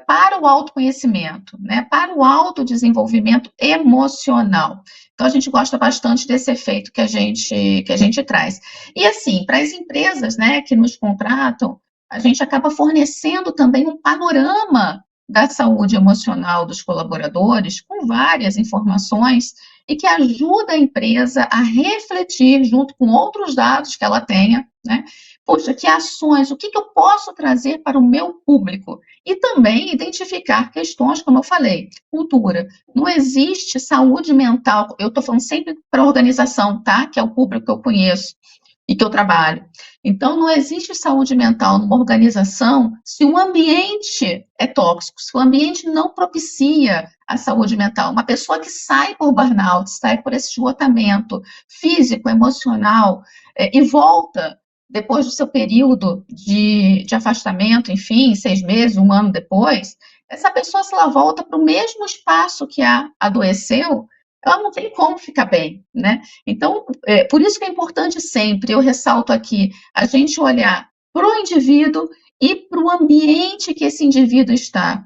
para o autoconhecimento, né, para o autodesenvolvimento emocional. Então, a gente gosta bastante desse efeito que a gente traz. E, assim, para as empresas, né, que nos contratam, a gente acaba fornecendo também um panorama da saúde emocional dos colaboradores, com várias informações, e que ajuda a empresa a refletir, junto com outros dados que ela tenha, né, poxa, que ações, o que eu posso trazer para o meu público? E também identificar questões, como eu falei, cultura. Não existe saúde mental, eu estou falando sempre para a organização, tá? Que é o público que eu conheço e que eu trabalho. Então, não existe saúde mental numa organização se o ambiente é tóxico, se o ambiente não propicia a saúde mental. Uma pessoa que sai por burnout, sai por esse esgotamento físico, emocional, e volta depois do seu período de afastamento, enfim, 6 meses, 1 ano depois, essa pessoa, se ela volta para o mesmo espaço que a adoeceu, ela não tem como ficar bem, né? Então, por isso que é importante sempre, eu ressalto aqui, a gente olhar para o indivíduo e para o ambiente que esse indivíduo está,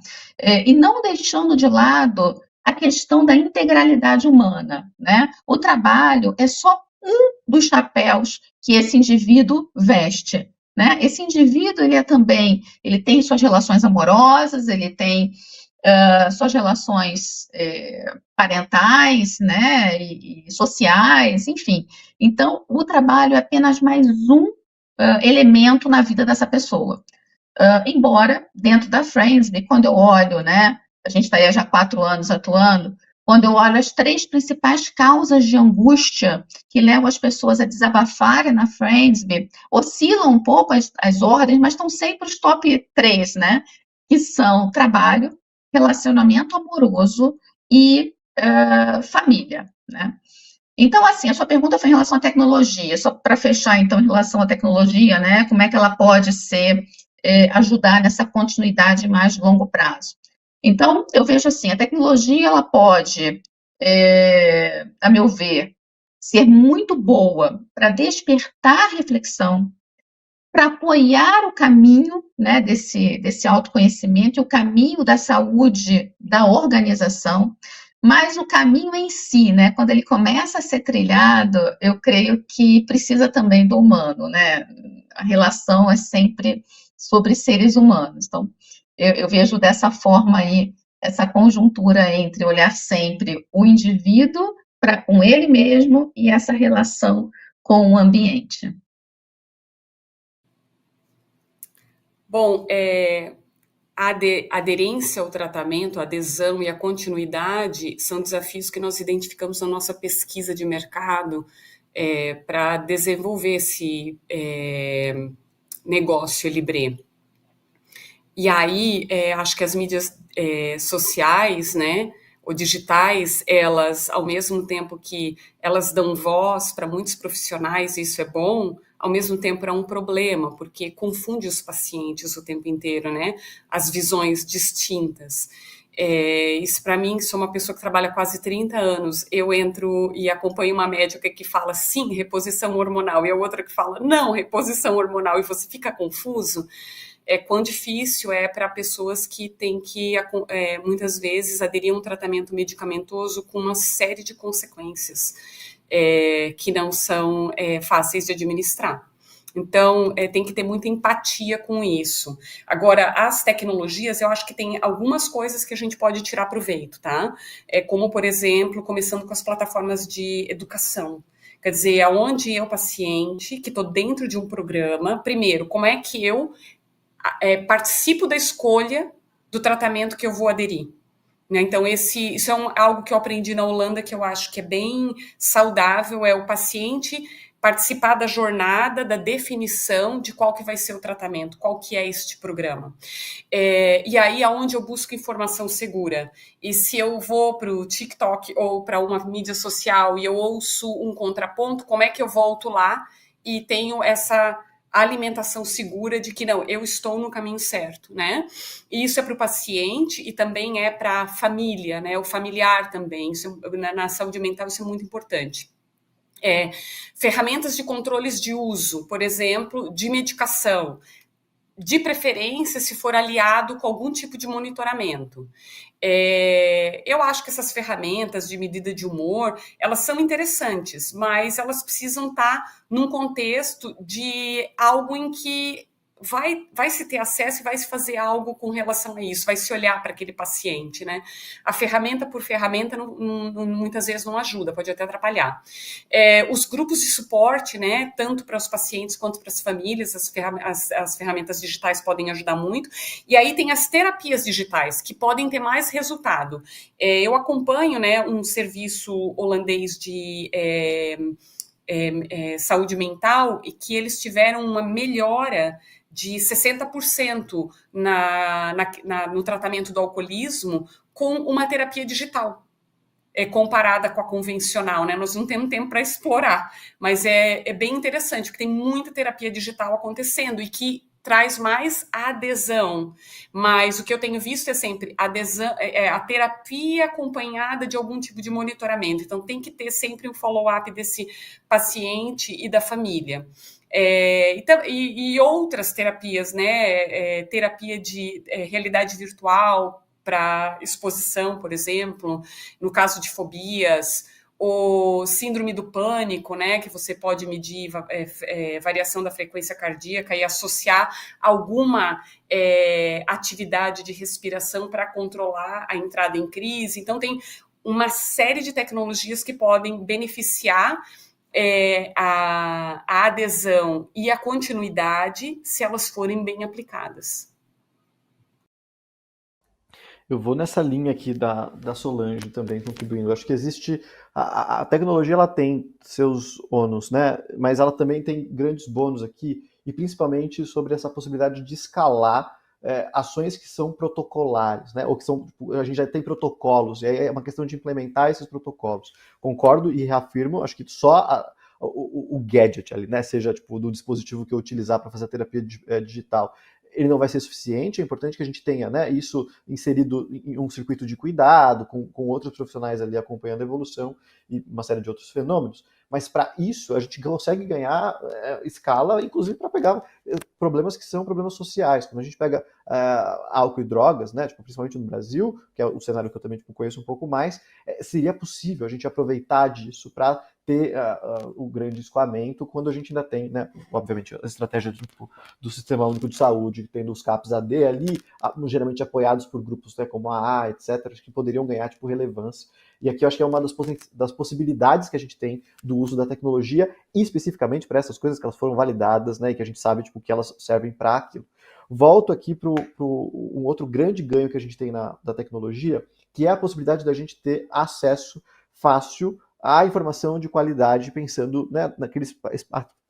e não deixando de lado a questão da integralidade humana, né? O trabalho é só um dos chapéus que esse indivíduo veste, né? Esse indivíduo, ele tem suas relações amorosas, ele tem suas relações parentais, né, e sociais, enfim. Então, o trabalho é apenas mais um elemento na vida dessa pessoa. Embora, dentro da Friendsbe, quando eu olho, né, a gente está aí há já 4 anos atuando, quando eu olho as 3 principais causas de angústia que levam as pessoas a desabafarem na Friendsbe, oscilam um pouco as ordens, mas estão sempre os top 3, né? Que são trabalho, relacionamento amoroso e família, né? Então, assim, a sua pergunta foi em relação à tecnologia, só para fechar, então, em relação à tecnologia, né, como é que ela pode ajudar nessa continuidade mais de longo prazo. Então, eu vejo assim, a tecnologia, ela pode, a meu ver, ser muito boa para despertar reflexão, para apoiar o caminho, né, desse autoconhecimento e o caminho da saúde da organização, mas o caminho em si, né, quando ele começa a ser trilhado, eu creio que precisa também do humano, né? A relação é sempre sobre seres humanos. Então, eu vejo dessa forma aí, essa conjuntura entre olhar sempre o indivíduo para com ele mesmo e essa relação com o ambiente. Bom, a aderência ao tratamento, a adesão e a continuidade são desafios que nós identificamos na nossa pesquisa de mercado para desenvolver esse negócio Libre. E aí, acho que as mídias sociais, né, ou digitais, elas, ao mesmo tempo que elas dão voz para muitos profissionais, e isso é bom, ao mesmo tempo é um problema, porque confunde os pacientes o tempo inteiro, né? As visões distintas. Isso para mim, sou uma pessoa que trabalha quase 30 anos, eu entro e acompanho uma médica que fala sim, reposição hormonal, e a outra que fala não, reposição hormonal, e você fica confuso. Quão difícil é para pessoas que têm que, muitas vezes, aderir a um tratamento medicamentoso com uma série de consequências que não são fáceis de administrar. Então, tem que ter muita empatia com isso. Agora, as tecnologias, eu acho que tem algumas coisas que a gente pode tirar proveito, tá? Como, por exemplo, começando com as plataformas de educação. Quer dizer, aonde eu, paciente, que estou dentro de um programa, primeiro, como é que eu participo da escolha do tratamento que eu vou aderir. Né? Então, isso é algo que eu aprendi na Holanda, que eu acho que é bem saudável, é o paciente participar da jornada, da definição de qual que vai ser o tratamento, qual que é este programa. E aí, aonde eu busco informação segura. E se eu vou para o TikTok ou para uma mídia social e eu ouço um contraponto, como é que eu volto lá e tenho essa alimentação segura de que não, eu estou no caminho certo, né? E isso é para o paciente e também é para a família, né? O familiar também. Isso, na saúde mental, isso é muito importante. Ferramentas de controles de uso, por exemplo, de medicação, de preferência se for aliado com algum tipo de monitoramento. Eu acho que essas ferramentas de medida de humor, elas são interessantes, mas elas precisam estar num contexto de algo em que vai se ter acesso e vai se fazer algo com relação a isso, vai se olhar para aquele paciente, né? A ferramenta por ferramenta muitas vezes não ajuda, pode até atrapalhar. Os grupos de suporte, né, tanto para os pacientes quanto para as famílias, as ferramentas digitais podem ajudar muito. E aí tem as terapias digitais, que podem ter mais resultado. Eu acompanho, né, um serviço holandês de saúde mental e que eles tiveram uma melhora de 60% no tratamento do alcoolismo com uma terapia digital, comparada com a convencional, né? Nós não temos tempo para explorar, mas é bem interessante, porque tem muita terapia digital acontecendo e que traz mais adesão. Mas o que eu tenho visto é sempre adesão, a terapia acompanhada de algum tipo de monitoramento. Então, tem que ter sempre um follow-up desse paciente e da família. E outras terapias, né? Terapia de realidade virtual para exposição, por exemplo, no caso de fobias, ou síndrome do pânico, né, que você pode medir variação da frequência cardíaca e associar alguma atividade de respiração para controlar a entrada em crise. Então, tem uma série de tecnologias que podem beneficiar a adesão e a continuidade se elas forem bem aplicadas. Eu vou nessa linha aqui da Solange também contribuindo. Eu acho que existe... A tecnologia ela tem seus ônus, né? Mas ela também tem grandes bônus aqui, e principalmente sobre essa possibilidade de escalar ações que são protocolares, né? Ou que são, a gente já tem protocolos, e aí é uma questão de implementar esses protocolos. Concordo e reafirmo, acho que só o gadget ali, né? Seja tipo do dispositivo que eu utilizar para fazer a terapia digital, ele não vai ser suficiente, é importante que a gente tenha, né, isso inserido em um circuito de cuidado, com outros profissionais ali acompanhando a evolução e uma série de outros fenômenos. Mas para isso a gente consegue ganhar escala, inclusive para pegar problemas que são problemas sociais. Quando a gente pega álcool e drogas, né, tipo, principalmente no Brasil, que é o cenário que eu também tipo, conheço um pouco mais, seria possível a gente aproveitar disso para ter o grande escoamento quando a gente ainda tem, né, obviamente, a estratégia do Sistema Único de Saúde, tendo os CAPs AD ali, geralmente apoiados por grupos, né, como a AA, etc., que poderiam ganhar tipo, relevância. E aqui eu acho que é uma das possibilidades que a gente tem do uso da tecnologia, e especificamente para essas coisas que elas foram validadas, né, e que a gente sabe tipo, que elas servem para aquilo. Volto aqui para um outro grande ganho que a gente tem da tecnologia, que é a possibilidade da gente ter acesso fácil à informação de qualidade, pensando, né, naquele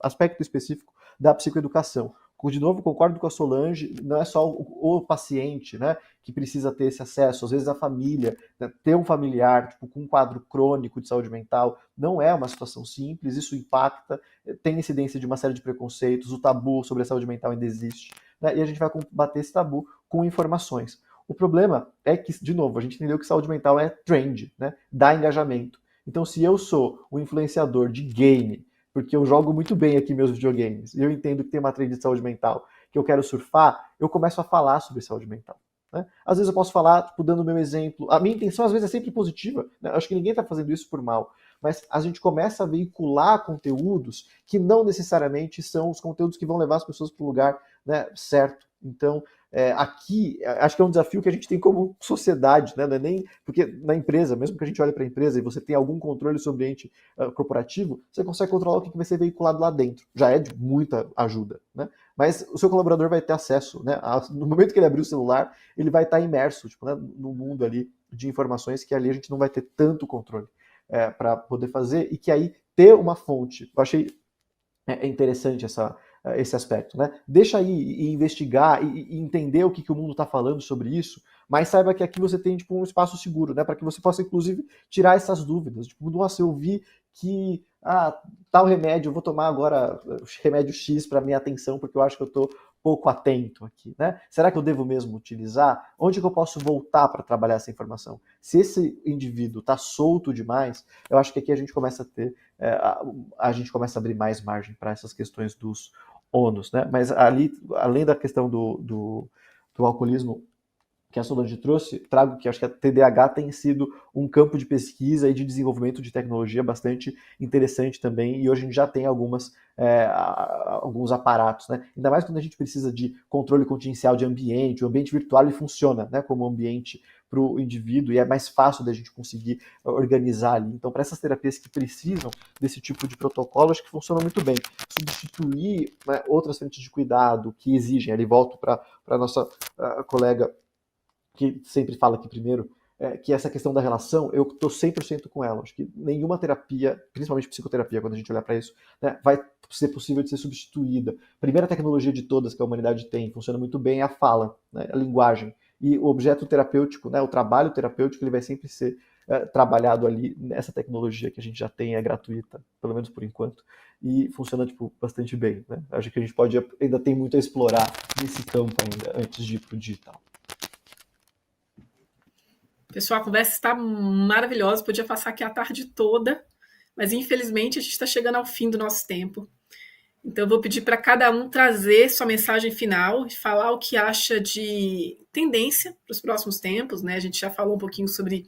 aspecto específico da psicoeducação. De novo, concordo com a Solange, não é só o paciente, né, que precisa ter esse acesso, às vezes a família, né, ter um familiar tipo, com um quadro crônico de saúde mental não é uma situação simples, isso impacta, tem incidência de uma série de preconceitos, o tabu sobre a saúde mental ainda existe, né, e a gente vai combater esse tabu com informações. O problema é que, de novo, a gente entendeu que saúde mental é trend, né, dá engajamento. Então, se eu sou o influenciador de game, porque eu jogo muito bem aqui meus videogames, e eu entendo que tem uma trend de saúde mental, que eu quero surfar, eu começo a falar sobre saúde mental. Né? Às vezes eu posso falar, tipo, dando o meu exemplo. A minha intenção, às vezes, é sempre positiva. Né? Acho que ninguém está fazendo isso por mal. Mas a gente começa a veicular conteúdos que não necessariamente são os conteúdos que vão levar as pessoas para o lugar, né, certo. Então, aqui, acho que é um desafio que a gente tem como sociedade, né? Não é nem porque na empresa, mesmo que a gente olhe para a empresa e você tenha algum controle sobre o ambiente corporativo, você consegue controlar o que vai ser veiculado lá dentro. Já é de muita ajuda, né? Mas o seu colaborador vai ter acesso, né? No momento que ele abrir o celular, ele vai estar imerso, tipo, né, no mundo ali de informações que ali a gente não vai ter tanto controle para poder fazer, e que aí ter uma fonte, eu achei interessante esse aspecto, né? Deixa aí e investigar e entender o que o mundo está falando sobre isso, mas saiba que aqui você tem tipo, um espaço seguro, né? Para que você possa, inclusive, tirar essas dúvidas. Tipo, nossa, eu vi que tal remédio, eu vou tomar agora remédio X para minha atenção, porque eu acho que eu estou pouco atento aqui, né? Será que eu devo mesmo utilizar? Onde que eu posso voltar para trabalhar essa informação? Se esse indivíduo está solto demais, eu acho que aqui a gente começa a ter, a gente começa a abrir mais margem para essas questões dos ônus, né? Mas ali, além da questão do alcoolismo que a Solange trouxe, trago que acho que a TDAH tem sido um campo de pesquisa e de desenvolvimento de tecnologia bastante interessante também, e hoje a gente já tem alguns aparatos, né? Ainda mais quando a gente precisa de controle contingencial de ambiente, o ambiente virtual ele funciona, né, como ambiente para o indivíduo, e é mais fácil da gente conseguir organizar ali. Então, para essas terapias que precisam desse tipo de protocolo, acho que funciona muito bem. Substituir, né, outras frentes de cuidado que exigem, ali volto para a nossa colega que sempre fala aqui primeiro, que essa questão da relação, eu estou 100% com ela. Acho que nenhuma terapia, principalmente psicoterapia, quando a gente olhar para isso, né, vai ser possível de ser substituída. A primeira tecnologia de todas que a humanidade tem, funciona muito bem, é a fala, né, a linguagem. E o objeto terapêutico, né, o trabalho terapêutico, ele vai sempre ser trabalhado ali nessa tecnologia que a gente já tem, é gratuita, pelo menos por enquanto, e funciona tipo, bastante bem. Né? Acho que a gente ainda tem muito a explorar nesse campo ainda, antes de ir para o digital. Pessoal, a conversa está maravilhosa, podia passar aqui a tarde toda, mas infelizmente a gente está chegando ao fim do nosso tempo. Então eu vou pedir para cada um trazer sua mensagem final e falar o que acha de tendência para os próximos tempos, né? A gente já falou um pouquinho sobre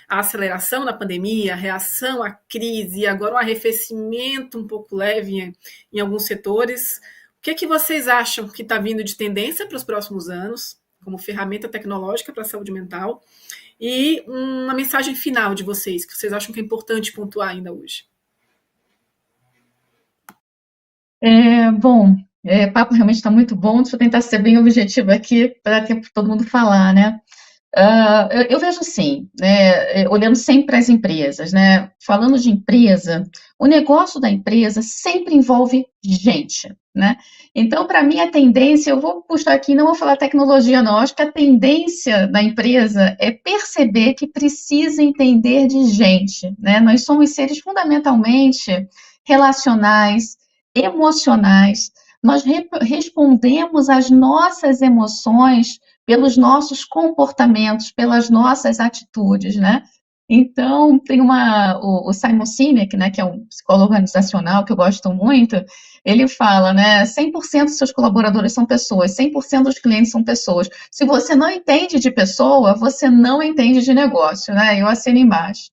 a aceleração da pandemia, a reação à crise, e agora um arrefecimento um pouco leve em alguns setores. O que é que vocês acham que está vindo de tendência para os próximos anos, como ferramenta tecnológica para a saúde mental? E uma mensagem final de vocês, que vocês acham que é importante pontuar ainda hoje. Bom, o papo realmente está muito bom. Deixa eu tentar ser bem objetivo aqui para todo mundo falar, né? Eu vejo assim, né, olhando sempre para as empresas, né, falando de empresa, o negócio da empresa sempre envolve gente, né? Então, para mim, a tendência, eu vou puxar aqui, não vou falar tecnologia, não, acho que a tendência da empresa é perceber que precisa entender de gente, né? Nós somos seres fundamentalmente relacionais, emocionais, nós respondemos às nossas emoções pelos nossos comportamentos, pelas nossas atitudes, né? Então, tem o Simon Sinek, né, que é um psicólogo organizacional que eu gosto muito, ele fala, né, 100% dos seus colaboradores são pessoas, 100% dos clientes são pessoas. Se você não entende de pessoa, você não entende de negócio, né? Eu assino embaixo.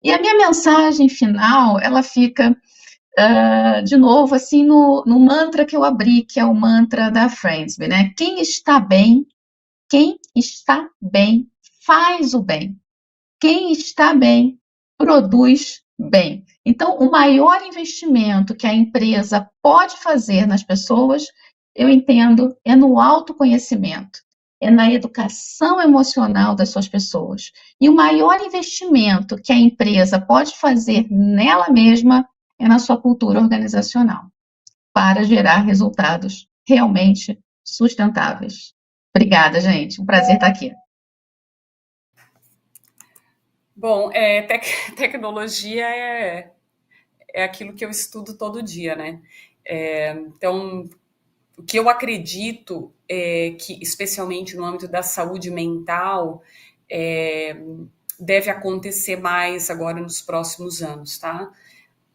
E a minha mensagem final, ela fica, de novo, assim, no mantra que eu abri, que é o mantra da Friendsbe, né? Quem está bem faz o bem. Quem está bem produz bem. Então, o maior investimento que a empresa pode fazer nas pessoas, eu entendo, é no autoconhecimento, é na educação emocional das suas pessoas. E o maior investimento que a empresa pode fazer nela mesma é na sua cultura organizacional, para gerar resultados realmente sustentáveis. Obrigada, gente. Um prazer estar aqui. Bom, tecnologia é aquilo que eu estudo todo dia, né? Então, o que eu acredito é que, especialmente no âmbito da saúde mental, deve acontecer mais agora nos próximos anos, tá?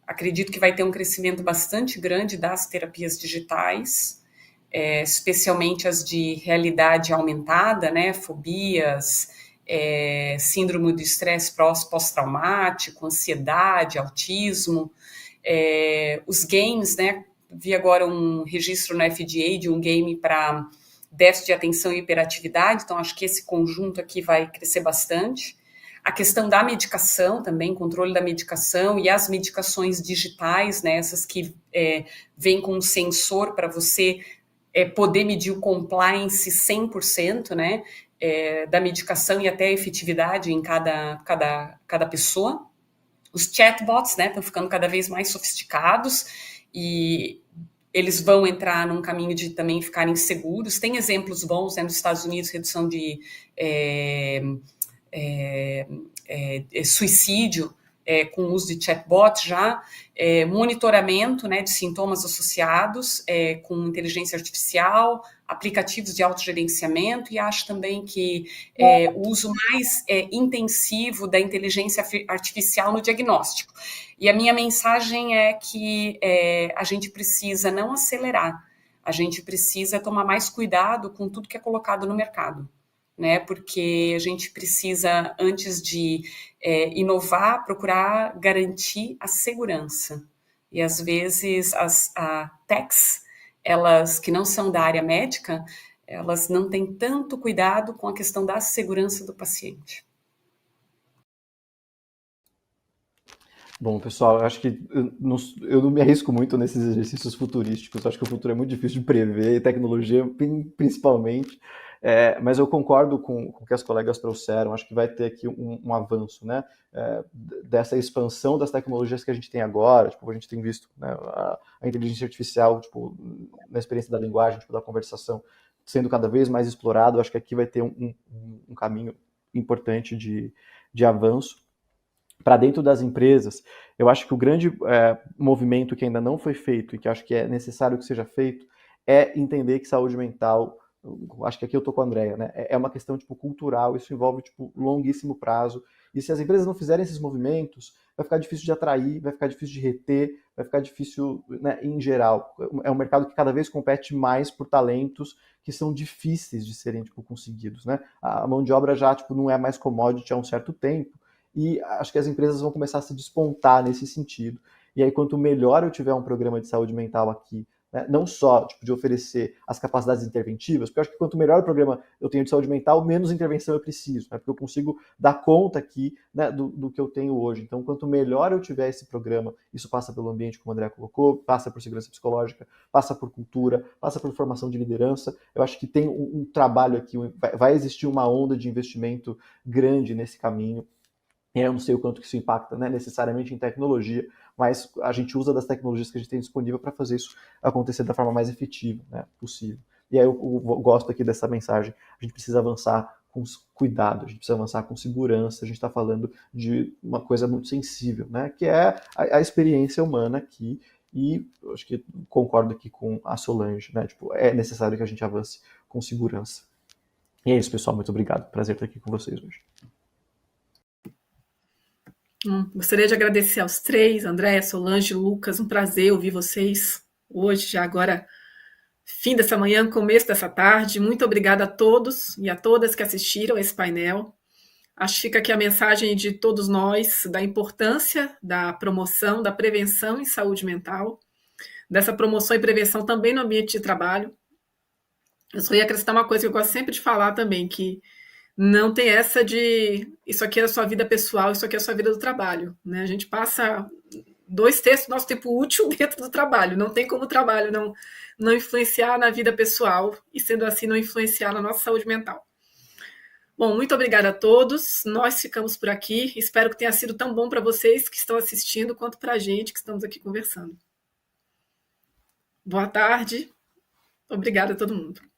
Acredito que vai ter um crescimento bastante grande das terapias digitais, especialmente as de realidade aumentada, né? Fobias, síndrome do estresse pós-traumático, ansiedade, autismo, os games, né? Vi agora um registro no FDA de um game para déficit de atenção e hiperatividade, então acho que esse conjunto aqui vai crescer bastante. A questão da medicação também, controle da medicação e as medicações digitais, né, essas que vêm com um sensor para você poder medir o compliance 100%, né, da medicação e até a efetividade em cada pessoa. Os chatbots, né, estão ficando cada vez mais sofisticados e eles vão entrar num caminho de também ficarem seguros. Tem exemplos bons, né, nos Estados Unidos, redução de suicídio com o uso de chatbot já, monitoramento, né, de sintomas associados com inteligência artificial, aplicativos de autogerenciamento, e acho também que o uso mais intensivo da inteligência artificial no diagnóstico. E a minha mensagem é que a gente precisa não acelerar, a gente precisa tomar mais cuidado com tudo que é colocado no mercado, né? Porque a gente precisa, antes de inovar, procurar garantir a segurança. E às vezes as techs, elas que não são da área médica, elas não têm tanto cuidado com a questão da segurança do paciente. Bom, pessoal, eu acho que eu não me arrisco muito nesses exercícios futurísticos. Eu acho que o futuro é muito difícil de prever, tecnologia principalmente. Mas eu concordo com o que as colegas trouxeram. Acho que vai ter aqui um avanço, né? Dessa expansão das tecnologias que a gente tem agora. Tipo, a gente tem visto, né, a inteligência artificial, tipo, na experiência da linguagem, tipo, da conversação, sendo cada vez mais explorado. Acho que aqui vai ter um caminho importante de avanço. Para dentro das empresas, eu acho que o grande movimento que ainda não foi feito e que acho que é necessário que seja feito é entender que saúde mental, acho que aqui eu estou com a Andrea, né, é uma questão tipo, cultural, isso envolve tipo, longuíssimo prazo, e se as empresas não fizerem esses movimentos, vai ficar difícil de atrair, vai ficar difícil de reter, vai ficar difícil, né, em geral. É um mercado que cada vez compete mais por talentos que são difíceis de serem tipo, conseguidos. Né? A mão de obra já tipo, não é mais commodity há um certo tempo, e acho que as empresas vão começar a se despontar nesse sentido. E aí, quanto melhor eu tiver um programa de saúde mental aqui né? Não só tipo, de oferecer as capacidades interventivas, porque eu acho que quanto melhor o programa eu tenho de saúde mental, menos intervenção eu preciso, né? Porque eu consigo dar conta aqui, né, do que eu tenho hoje. Então, quanto melhor eu tiver esse programa, isso passa pelo ambiente, como o André colocou, passa por segurança psicológica, passa por cultura, passa por formação de liderança. Eu acho que tem um trabalho aqui, vai existir uma onda de investimento grande nesse caminho. Eu não sei o quanto que isso impacta, né, necessariamente em tecnologia, mas a gente usa das tecnologias que a gente tem disponível para fazer isso acontecer da forma mais efetiva, né, possível. E aí eu gosto aqui dessa mensagem, a gente precisa avançar com cuidado, a gente precisa avançar com segurança, a gente está falando de uma coisa muito sensível, né, que é a experiência humana aqui, e eu acho que concordo aqui com a Solange, né, tipo, é necessário que a gente avance com segurança. E é isso, pessoal, muito obrigado, prazer estar aqui com vocês hoje. Gostaria de agradecer aos três, André, Solange, Lucas, um prazer ouvir vocês hoje, já agora, fim dessa manhã, começo dessa tarde. Muito obrigada a todos e a todas que assistiram a esse painel. Acho que fica aqui a mensagem de todos nós da importância da promoção, da prevenção em saúde mental, dessa promoção e prevenção também no ambiente de trabalho. Eu só ia acrescentar uma coisa que eu gosto sempre de falar também, que não tem essa de isso aqui é a sua vida pessoal, isso aqui é a sua vida do trabalho, né? A gente passa 2/3 do nosso tempo útil dentro do trabalho, não tem como o trabalho não influenciar na vida pessoal e, sendo assim, não influenciar na nossa saúde mental. Bom, muito obrigada a todos, nós ficamos por aqui, espero que tenha sido tão bom para vocês que estão assistindo, quanto para a gente que estamos aqui conversando. Boa tarde, obrigada a todo mundo.